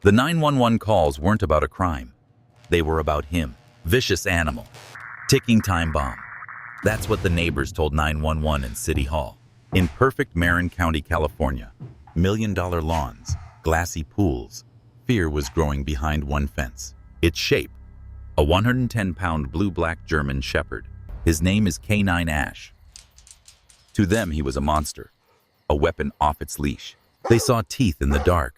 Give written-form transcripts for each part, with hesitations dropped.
The 911 calls weren't about a crime. They were about him. Vicious animal. Ticking time bomb. That's what the neighbors told 911 in City Hall. In perfect Marin County, California, million-dollar lawns, glassy pools, fear was growing behind one fence. Its shape, a 110-pound blue-black German Shepherd. His name is K9 Ash. To them, he was a monster, a weapon off its leash. They saw teeth in the dark.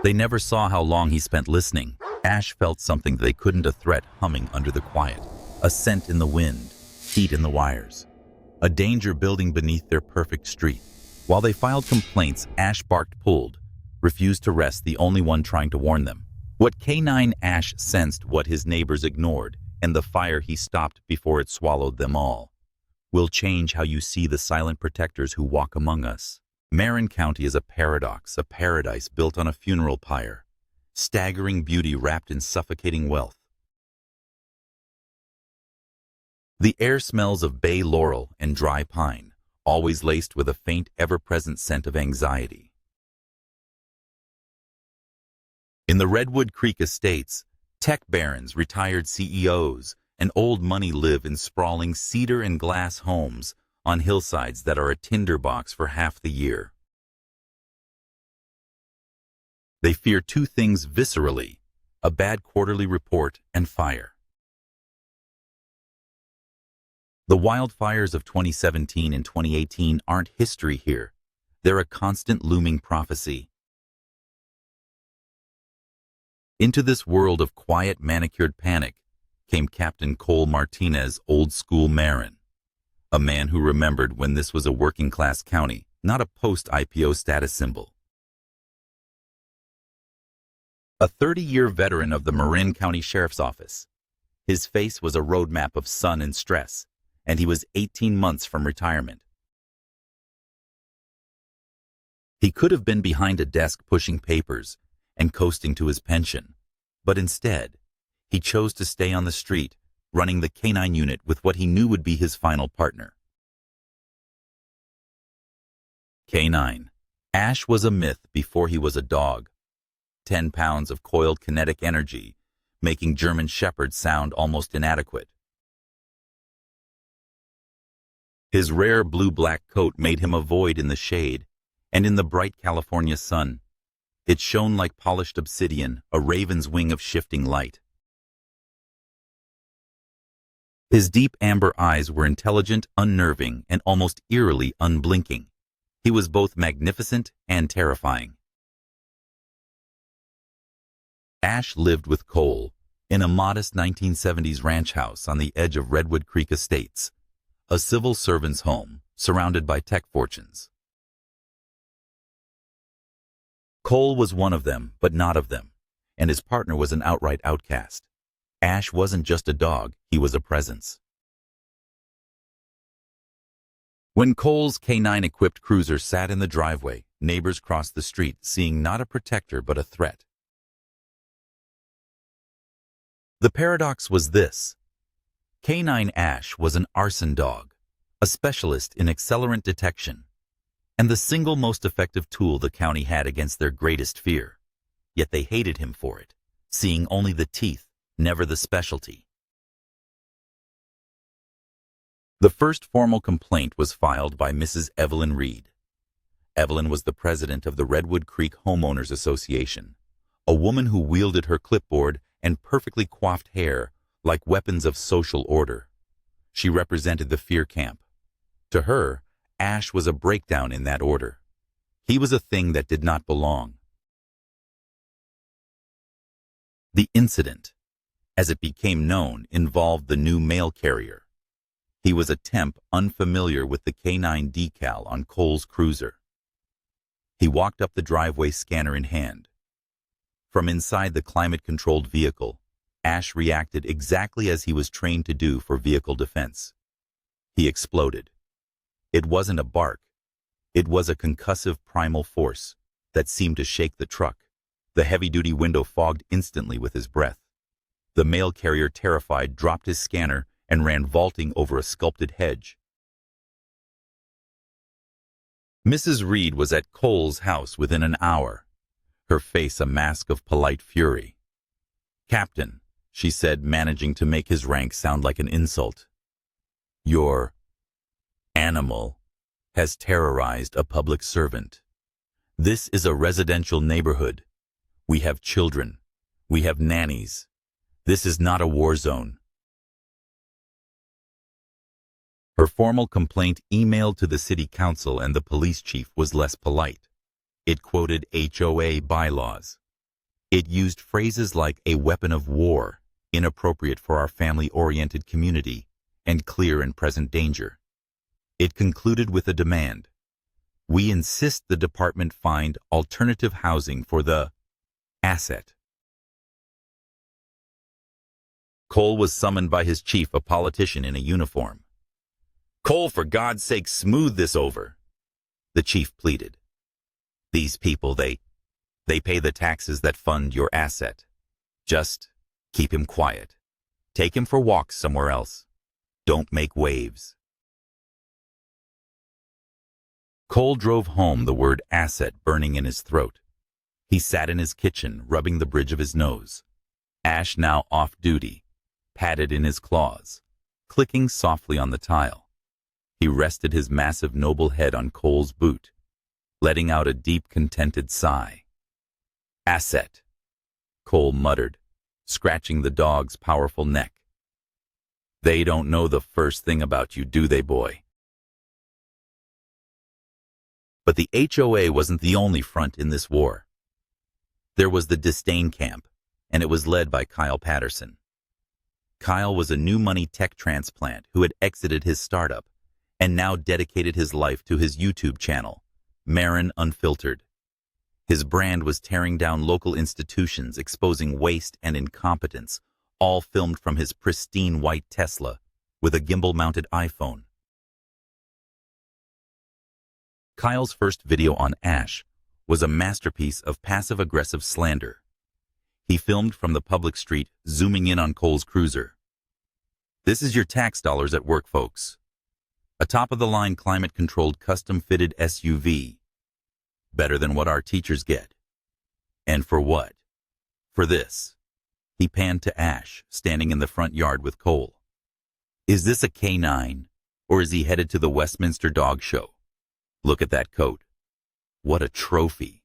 They never saw how long he spent listening. Ash felt something they couldn't, a threat humming under the quiet, a scent in the wind, heat in the wires, a danger building beneath their perfect street. While they filed complaints, Ash barked, pulled, refused to rest, the only one trying to warn them. What K9 Ash sensed, what his neighbors ignored, and the fire he stopped before it swallowed them all, will change how you see the silent protectors who walk among us. Marin County is a paradox, a paradise built on a funeral pyre, staggering beauty wrapped in suffocating wealth. The air smells of bay laurel and dry pine, always laced with a faint, ever-present scent of anxiety. In the Redwood Creek estates, tech barons, retired CEOs, and old money live in sprawling cedar and glass homes on hillsides that are a tinderbox for half the year. They fear two things viscerally: a bad quarterly report and fire. The wildfires of 2017 and 2018 aren't history here. They're a constant looming prophecy. Into this world of quiet, manicured panic came Captain Cole Martinez, old-school Marin, a man who remembered when this was a working-class county, not a post-IPO status symbol. A 30-year veteran of the Marin County Sheriff's Office, his face was a roadmap of sun and stress, and he was 18 months from retirement. He could have been behind a desk pushing papers and coasting to his pension, but instead, he chose to stay on the street, running the K9 unit with what he knew would be his final partner. K9. Ash was a myth before he was a dog. 10 pounds of coiled kinetic energy, making German Shepherds sound almost inadequate. His rare blue-black coat made him a void in the shade, and in the bright California sun, it shone like polished obsidian, a raven's wing of shifting light. His deep amber eyes were intelligent, unnerving, and almost eerily unblinking. He was both magnificent and terrifying. Ash lived with Cole in a modest 1970s ranch house on the edge of Redwood Creek Estates, a civil servant's home surrounded by tech fortunes. Cole was one of them, but not of them, and his partner was an outright outcast. Ash wasn't just a dog, he was a presence. When Cole's K9-equipped cruiser sat in the driveway, neighbors crossed the street, seeing not a protector but a threat. The paradox was this: K9 Ash was an arson dog, a specialist in accelerant detection, and the single most effective tool the county had against their greatest fear. Yet they hated him for it, seeing only the teeth, never the specialty. The first formal complaint was filed by Mrs. Evelyn Reed. Evelyn was the president of the Redwood Creek Homeowners Association, a woman who wielded her clipboard and perfectly coiffed hair like weapons of social order. She represented the fear camp. To her, Ash was a breakdown in that order. He was a thing that did not belong. The incident, as it became known, involved the new mail carrier. He was a temp unfamiliar with the K9 decal on Cole's cruiser. He walked up the driveway, scanner in hand. From inside the climate-controlled vehicle, Ash reacted exactly as he was trained to do for vehicle defense. He exploded. It wasn't a bark. It was a concussive primal force that seemed to shake the truck. The heavy-duty window fogged instantly with his breath. The mail carrier, terrified, dropped his scanner and ran vaulting over a sculpted hedge. Mrs. Reed was at Cole's house within an hour. her face a mask of polite fury. "Captain," she said, managing to make his rank sound like an insult. "Your animal has terrorized a public servant. This is a residential neighborhood. We have children. We have nannies. This is not a war zone." Her formal complaint emailed to the city council and the police chief was less polite. It quoted HOA bylaws. It used phrases like a weapon of war, inappropriate for our family-oriented community, and clear and present danger. It concluded with a demand. "We insist the department find alternative housing for the asset." Cole was summoned by his chief, a politician in a uniform. "Cole, for God's sake, smooth this over," the chief pleaded. "These people, they pay the taxes that fund your asset. Just keep him quiet. Take him for walks somewhere else. Don't make waves." Cole drove home, the word asset burning in his throat. He sat in his kitchen, rubbing the bridge of his nose. Ash, now off duty, patted in his claws, clicking softly on the tile. He rested his massive noble head on Cole's boot, letting out a deep, contented sigh. "Asset," Cole muttered, scratching the dog's powerful neck. "They don't know the first thing about you, do they, boy?" But the HOA wasn't the only front in this war. There was the disdain camp, and it was led by Kyle Patterson. Kyle was a new money tech transplant who had exited his startup and now dedicated his life to his YouTube channel, Marin Unfiltered. His brand was tearing down local institutions, exposing waste and incompetence, all filmed from his pristine white Tesla with a gimbal-mounted iPhone. Kyle's first video on Ash was a masterpiece of passive-aggressive slander. He filmed from the public street, zooming in on Cole's cruiser. "This is your tax dollars at work, folks. A top-of-the-line climate-controlled custom-fitted SUV. Better than what our teachers get. And for what? For this." He panned to Ash, standing in the front yard with Cole. "Is this a K9, or is he headed to the Westminster Dog Show? Look at that coat. What a trophy.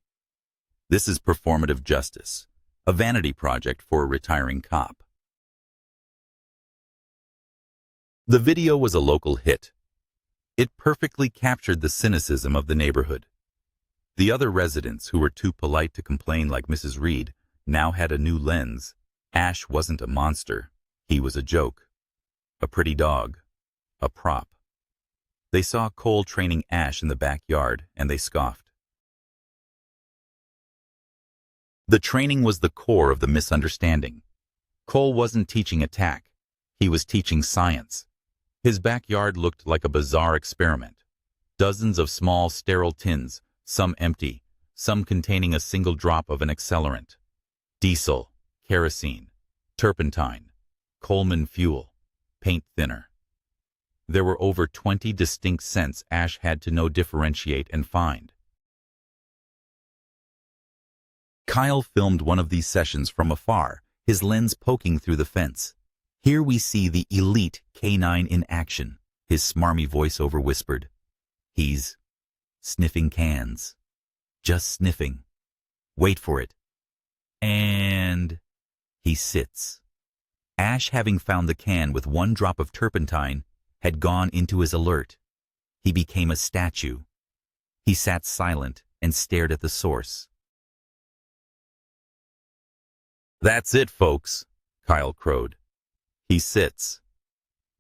This is performative justice, a vanity project for a retiring cop." The video was a local hit. It perfectly captured the cynicism of the neighborhood. The other residents, who were too polite to complain like Mrs. Reed, now had a new lens. Ash wasn't a monster. He was a joke. A pretty dog. A prop. They saw Cole training Ash in the backyard, and they scoffed. The training was the core of the misunderstanding. Cole wasn't teaching attack. He was teaching science. His backyard looked like a bizarre experiment. Dozens of small, sterile tins, some empty, some containing a single drop of an accelerant. Diesel, kerosene, turpentine, Coleman fuel, paint thinner. There were over 20 distinct scents Ash had to know, differentiate, and find. Kyle filmed one of these sessions from afar, his lens poking through the fence. "Here we see the elite K9 in action," his smarmy voiceover whispered. "He's sniffing cans. Just sniffing. Wait for it. And he sits." Ash, having found the can with one drop of turpentine, had gone into his alert. He became a statue. He sat silent and stared at the source. "That's it, folks," Kyle crowed. "He sits.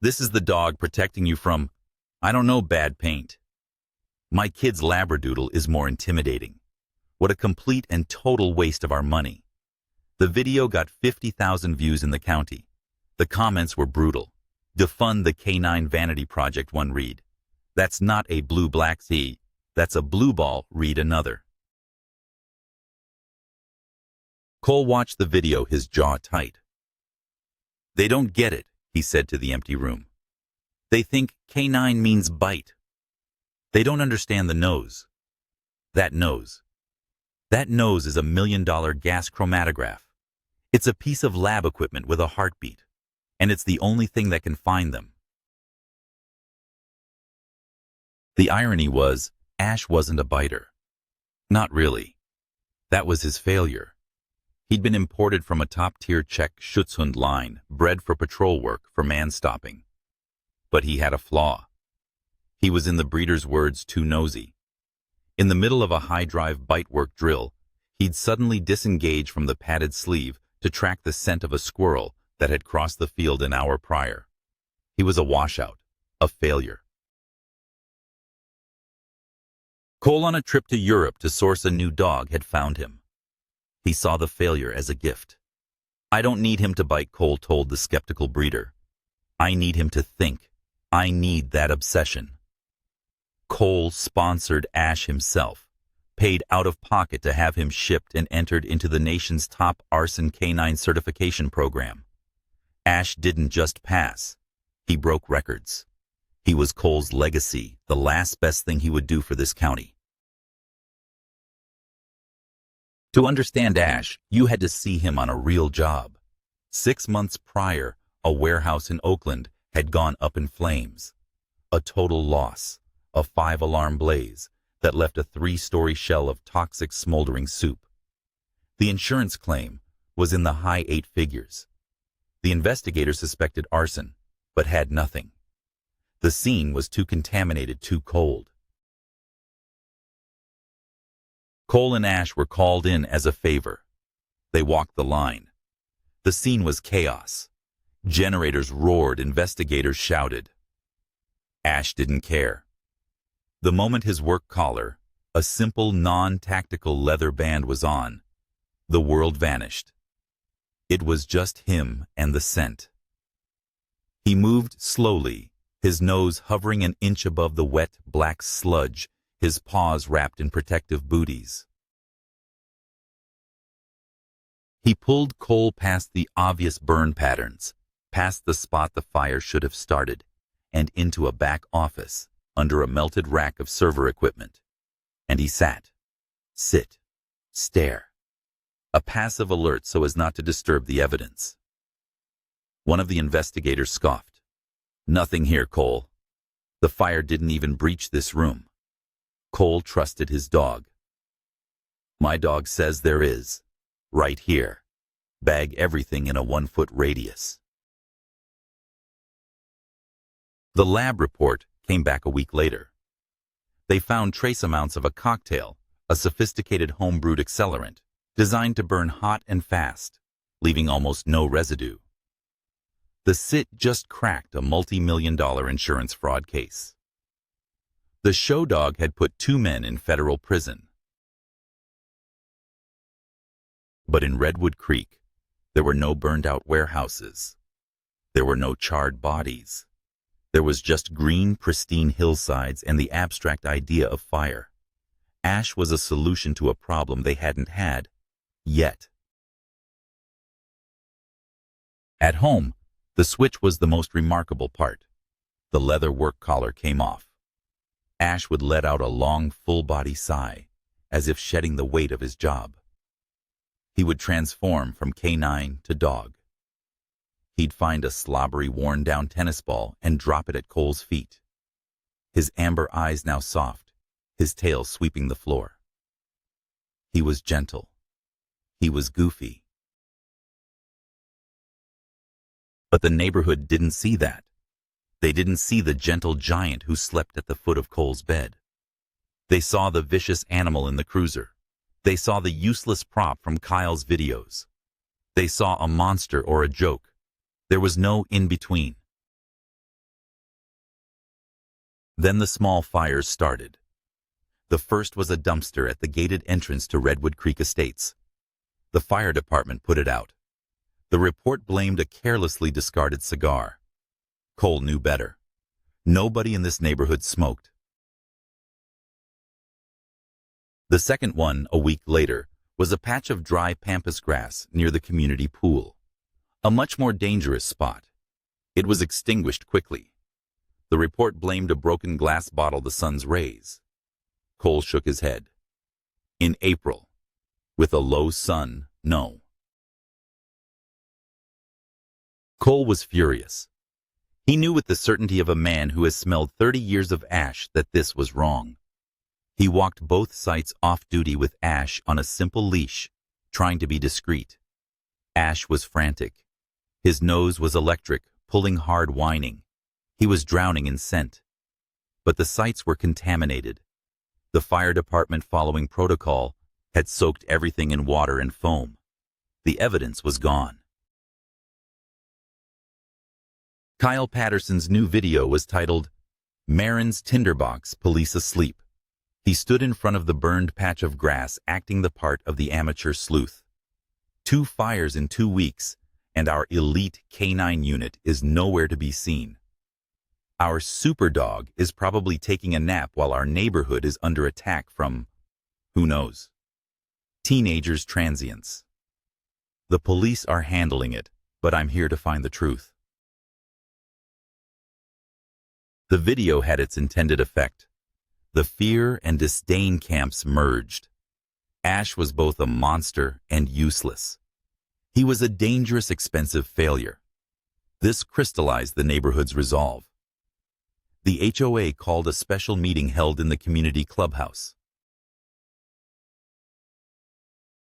This is the dog protecting you from, I don't know, bad paint. My kid's Labradoodle is more intimidating. What a complete and total waste of our money." The video got 50,000 views in the county. The comments were brutal. "Defund the K9 vanity project," one read. "That's not a blue-black sea. That's a blue ball," read another. Cole watched the video, his jaw tight. "They don't get it," he said to the empty room. "They think K9 means bite. They don't understand the nose. That nose. That nose is a $1 million gas chromatograph. It's a piece of lab equipment with a heartbeat, and it's the only thing that can find them. The irony was, Ash wasn't a biter. Not really. That was his failure. He'd been imported from a top-tier Czech Schutzhund line, bred for patrol work for man-stopping. But he had a flaw. He was, in the breeder's words, too nosy. In the middle of a high-drive bite work drill, he'd suddenly disengage from the padded sleeve to track the scent of a squirrel that had crossed the field an hour prior. He was a washout, a failure. Cole, on a trip to Europe to source a new dog, had found him. He saw the failure as a gift. "I don't need him to bite," Cole told the skeptical breeder. "I need him to think. I need that obsession." Cole sponsored Ash himself, paid out of pocket to have him shipped, and entered into the nation's top arson canine certification program. Ash didn't just pass. He broke records. He was Cole's legacy, the last best thing he would do for this county. To understand Ash, you had to see him on a real job. 6 months prior, a warehouse in Oakland had gone up in flames. A total loss, a 5-alarm blaze that left a 3-story shell of toxic smoldering soup. The insurance claim was in the high 8 figures. The investigators suspected arson, but had nothing. The scene was too contaminated, too cold. Cole and Ash were called in as a favor. They walked the line. The scene was chaos. Generators roared, investigators shouted. Ash didn't care. The moment his work collar, a simple non-tactical leather band, was on, the world vanished. It was just him and the scent. He moved slowly, his nose hovering an inch above the wet, black sludge, his paws wrapped in protective booties. He pulled Cole past the obvious burn patterns, past the spot the fire should have started, and into a back office, under a melted rack of server equipment. And he sat, sit, stare, a passive alert so as not to disturb the evidence. One of the investigators scoffed. "Nothing here, Cole. The fire didn't even breach this room." Cole trusted his dog. "My dog says there is. Right here. Bag everything in a 1-foot radius." The lab report came back a week later. They found trace amounts of a cocktail, a sophisticated home-brewed accelerant, designed to burn hot and fast, leaving almost no residue. The sit just cracked a multi-million-dollar insurance fraud case. The show dog had put 2 men in federal prison. But in Redwood Creek, there were no burned-out warehouses. There were no charred bodies. There was just green, pristine hillsides and the abstract idea of fire. Ash was a solution to a problem they hadn't had yet. At home, the switch was the most remarkable part. The leather work collar came off. Ash would let out a long, full-body sigh, as if shedding the weight of his job. He would transform from canine to dog. He'd find a slobbery, worn-down tennis ball and drop it at Cole's feet. His amber eyes now soft, his tail sweeping the floor. He was gentle. He was goofy. But the neighborhood didn't see that. They didn't see the gentle giant who slept at the foot of Cole's bed. They saw the vicious animal in the cruiser. They saw the useless prop from Kyle's videos. They saw a monster or a joke. There was no in-between. Then the small fires started. The first was a dumpster at the gated entrance to Redwood Creek Estates. The fire department put it out. The report blamed a carelessly discarded cigar. Cole knew better. Nobody in this neighborhood smoked. The second one, a week later, was a patch of dry pampas grass near the community pool. A much more dangerous spot. It was extinguished quickly. The report blamed a broken glass bottle the sun's rays. Cole shook his head. In April, With a low sun, no. Cole was furious. He knew with the certainty of a man who has smelled 30 years of ash that this was wrong. He walked both sites off-duty with Ash on a simple leash, trying to be discreet. Ash was frantic. His nose was electric, pulling hard, whining. He was drowning in scent. But the sites were contaminated. The fire department, following protocol, had soaked everything in water and foam. The evidence was gone. Kyle Patterson's new video was titled, "Marin's Tinderbox Police Asleep." He stood in front of the burned patch of grass, acting the part of the amateur sleuth. 2 fires in 2 weeks, and our elite K9 unit is nowhere to be seen. Our super dog is probably taking a nap while our neighborhood is under attack from, who knows, teenagers, transients. The police are handling it, but I'm here to find the truth. The video had its intended effect. The fear and disdain camps merged. Ash was both a monster and useless. He was a dangerous, expensive failure. This crystallized the neighborhood's resolve. The HOA called a special meeting held in the community clubhouse.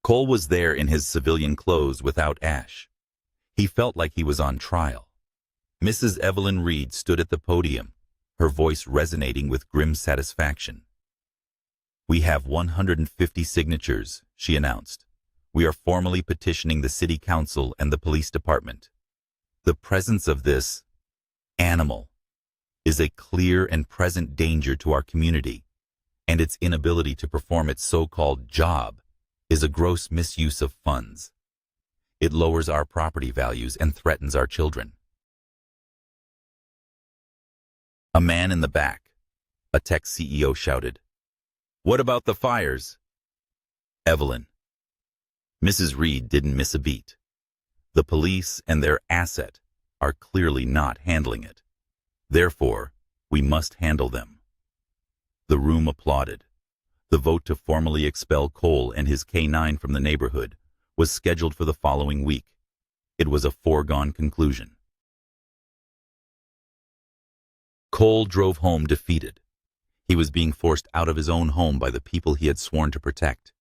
Cole was there in his civilian clothes without Ash. He felt like he was on trial. Mrs. Evelyn Reed stood at the podium, her voice resonating with grim satisfaction. "We have 150 signatures," she announced. "We are formally petitioning the city council and the police department. The presence of this animal is a clear and present danger to our community, and its inability to perform its so-called job is a gross misuse of funds. It lowers our property values and threatens our children." A man in the back, a tech CEO, shouted, "What about the fires?" Evelyn. Mrs. Reed didn't miss a beat. The police and their asset are clearly not handling it. Therefore, we must handle them. The room applauded. The vote to formally expel Cole and his K9 from the neighborhood was scheduled for the following week. It was a foregone conclusion. Cole drove home defeated. He was being forced out of his own home by the people he had sworn to protect.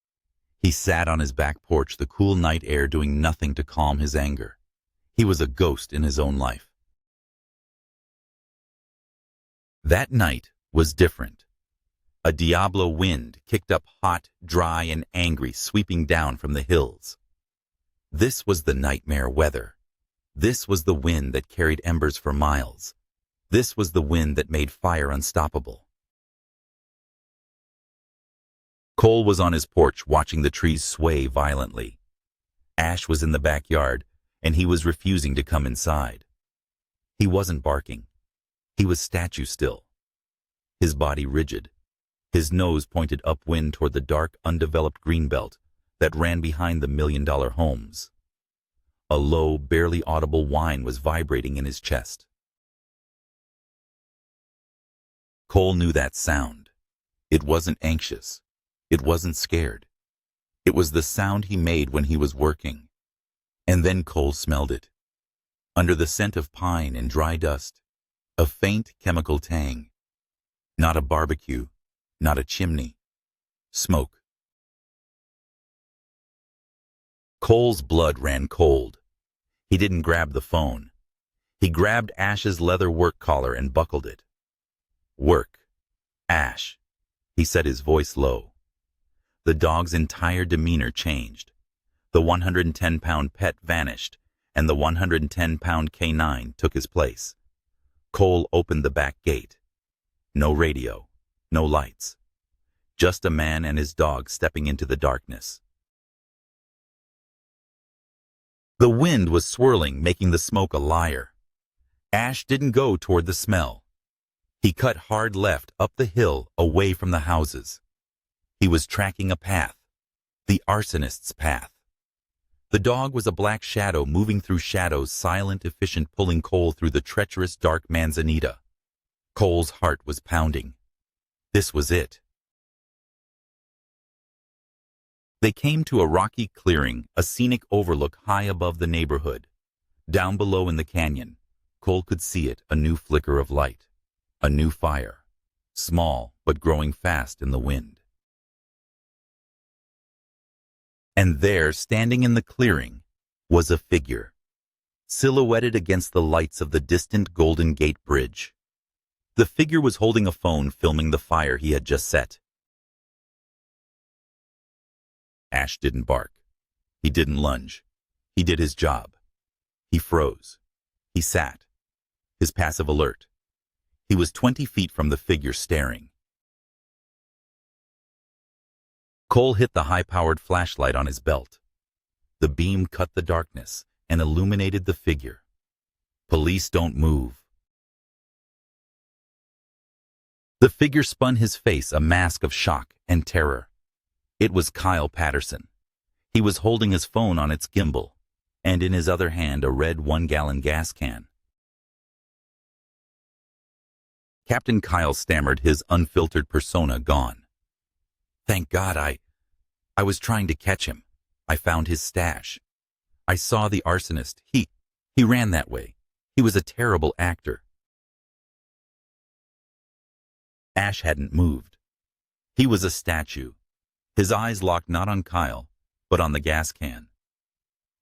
He sat on his back porch, the cool night air, doing nothing to calm his anger. He was a ghost in his own life. That night was different. A Diablo wind kicked up, hot, dry, and angry, sweeping down from the hills. This was the nightmare weather. This was the wind that carried embers for miles. This was the wind that made fire unstoppable. Cole was on his porch watching the trees sway violently. Ash was in the backyard, and he was refusing to come inside. He wasn't barking. He was statue still, his body rigid, his nose pointed upwind toward the dark, undeveloped greenbelt that ran behind the million-dollar homes. A low, barely audible whine was vibrating in his chest. Cole knew that sound. It wasn't anxious. It wasn't scared. It was the sound he made when he was working. And then Cole smelled it. Under the scent of pine and dry dust, a faint chemical tang. Not a barbecue, not a chimney. Smoke. Cole's blood ran cold. He didn't grab the phone. He grabbed Ash's leather work collar and buckled it. "Work. Ash," he said, his voice low. The dog's entire demeanor changed. The 110-pound pet vanished, and the 110-pound K9 took his place. Cole opened the back gate. No radio, no lights. Just a man and his dog stepping into the darkness. The wind was swirling, making the smoke a liar. Ash didn't go toward the smell. He cut hard left up the hill, away from the houses. He was tracking a path, the arsonist's path. The dog was a black shadow moving through shadows, silent, efficient, pulling Cole through the treacherous, dark manzanita. Cole's heart was pounding. This was it. They came to a rocky clearing, a scenic overlook high above the neighborhood. Down below in the canyon, Cole could see it, a new flicker of light, a new fire, small but growing fast in the wind. And there, standing in the clearing, was a figure, silhouetted against the lights of the distant Golden Gate Bridge. The figure was holding a phone, filming the fire he had just set. Ash didn't bark. He didn't lunge. He did his job. He froze. He sat, his passive alert. He was 20 feet from the figure, staring. Cole hit the high-powered flashlight on his belt. The beam cut the darkness and illuminated the figure. Police don't move. The figure spun, his face a mask of shock and terror. It was Kyle Patterson. He was holding his phone on its gimbal, and in his other hand a red 1-gallon gas can. Captain Kyle stammered, his unfiltered persona gone. "Thank God, I was trying to catch him. I found his stash. I saw the arsonist. He ran that way. He was a terrible actor." Ash hadn't moved. He was a statue, his eyes locked not on Kyle, but on the gas can.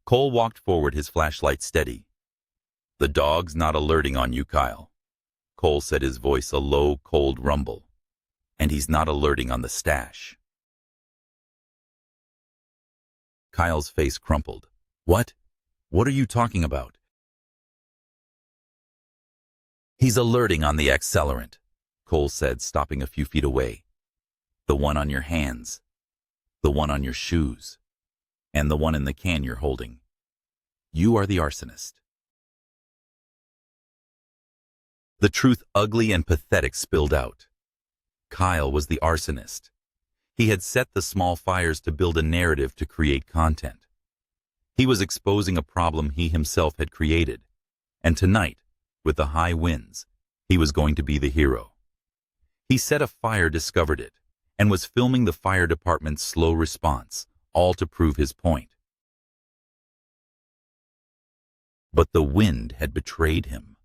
Cole walked forward, his flashlight steady. "The dog's not alerting on you, Kyle," Cole said, his voice a low, cold rumble. "And he's not alerting on the stash." Kyle's face crumpled. What are you talking about?" "He's alerting on the accelerant," Cole said, stopping a few feet away. "The one on your hands, the one on your shoes, and the one in the can you're holding. You are the arsonist." The truth, ugly and pathetic, spilled out. Kyle was the arsonist. He had set the small fires to build a narrative, to create content. He was exposing a problem he himself had created. And tonight, with the high winds, he was going to be the hero. He set a fire, discovered it, and was filming the fire department's slow response, all to prove his point. But the wind had betrayed him.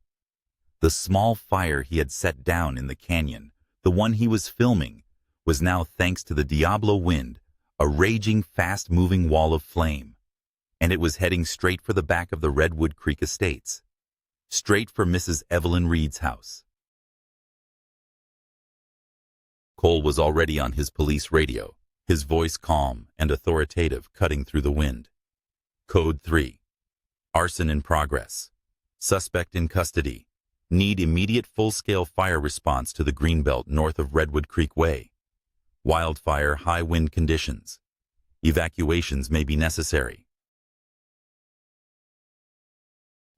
The small fire he had set down in the canyon, the one he was filming, was now, thanks to the Diablo wind, a raging, fast-moving wall of flame. And it was heading straight for the back of the Redwood Creek estates, straight for Mrs. Evelyn Reed's house. Cole was already on his police radio, his voice calm and authoritative, cutting through the wind. "Code 3. Arson in progress. Suspect in custody. Need immediate full-scale fire response to the Greenbelt north of Redwood Creek Way. Wildfire, high wind conditions. Evacuations may be necessary."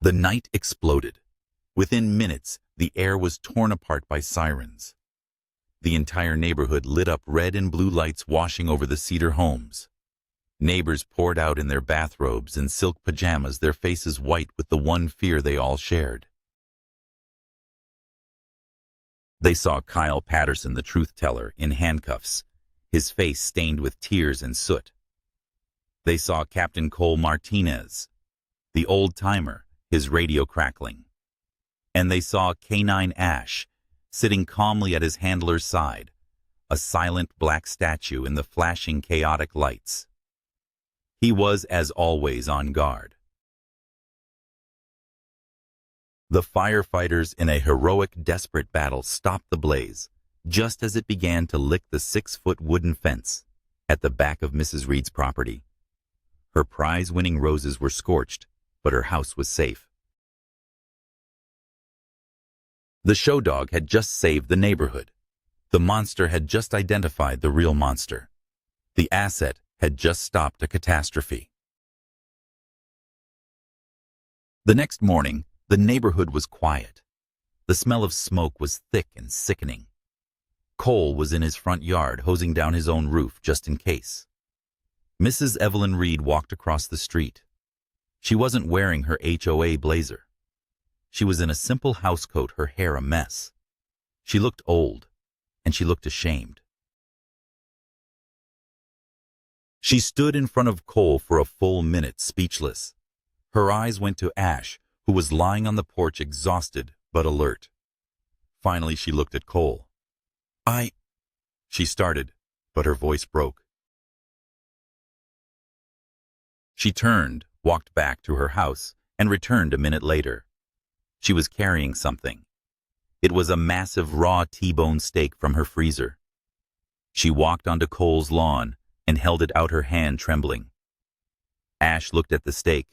The night exploded. Within minutes, the air was torn apart by sirens. The entire neighborhood lit up, red and blue lights washing over the cedar homes. Neighbors poured out in their bathrobes and silk pajamas, their faces white with the one fear they all shared. They saw Kyle Patterson, the truth-teller, in handcuffs, his face stained with tears and soot. They saw Captain Cole Martinez, the old-timer, his radio crackling. And they saw K9 Ash, sitting calmly at his handler's side, a silent black statue in the flashing, chaotic lights. He was, as always, on guard. The firefighters, in a heroic, desperate battle, stopped the blaze, just as it began to lick the 6-foot wooden fence at the back of Mrs. Reed's property. Her prize-winning roses were scorched, but her house was safe. The show dog had just saved the neighborhood. The monster had just identified the real monster. The asset had just stopped a catastrophe. The next morning, the neighborhood was quiet. The smell of smoke was thick and sickening. Cole was in his front yard, hosing down his own roof just in case. Mrs. Evelyn Reed walked across the street. She wasn't wearing her HOA blazer. She was in a simple housecoat, her hair a mess. She looked old, and she looked ashamed. She stood in front of Cole for a full minute, speechless. Her eyes went to Ash, who was lying on the porch, exhausted but alert. Finally, she looked at Cole. She started, but her voice broke. She turned, walked back to her house, and returned a minute later. She was carrying something. It was a massive raw T-bone steak from her freezer. She walked onto Cole's lawn and held it out, her hand trembling. Ash looked at the steak.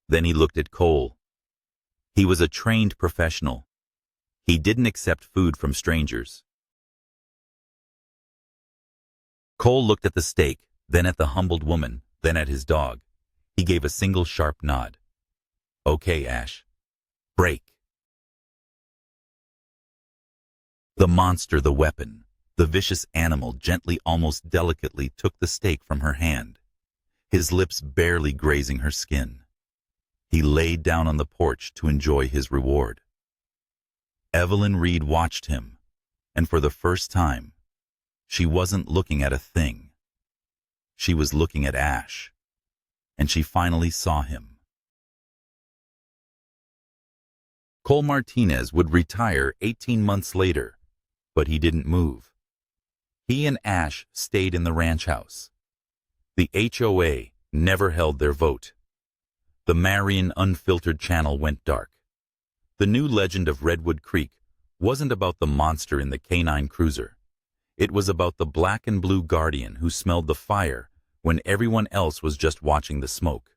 Then he looked at Cole. He was a trained professional. He didn't accept food from strangers. Cole looked at the steak, then at the humbled woman, then at his dog. He gave a single sharp nod. "Okay, Ash. Break." The monster, the weapon, the vicious animal gently, almost delicately, took the steak from her hand, his lips barely grazing her skin. He laid down on the porch to enjoy his reward. Evelyn Reed watched him, and for the first time, she wasn't looking at a thing. She was looking at Ash, and she finally saw him. Cole Martinez would retire 18 months later, but he didn't move. He and Ash stayed in the ranch house. The HOA never held their vote. The Marion Unfiltered channel went dark. The new legend of Redwood Creek wasn't about the monster in the K9 cruiser. It was about the black and blue guardian who smelled the fire when everyone else was just watching the smoke.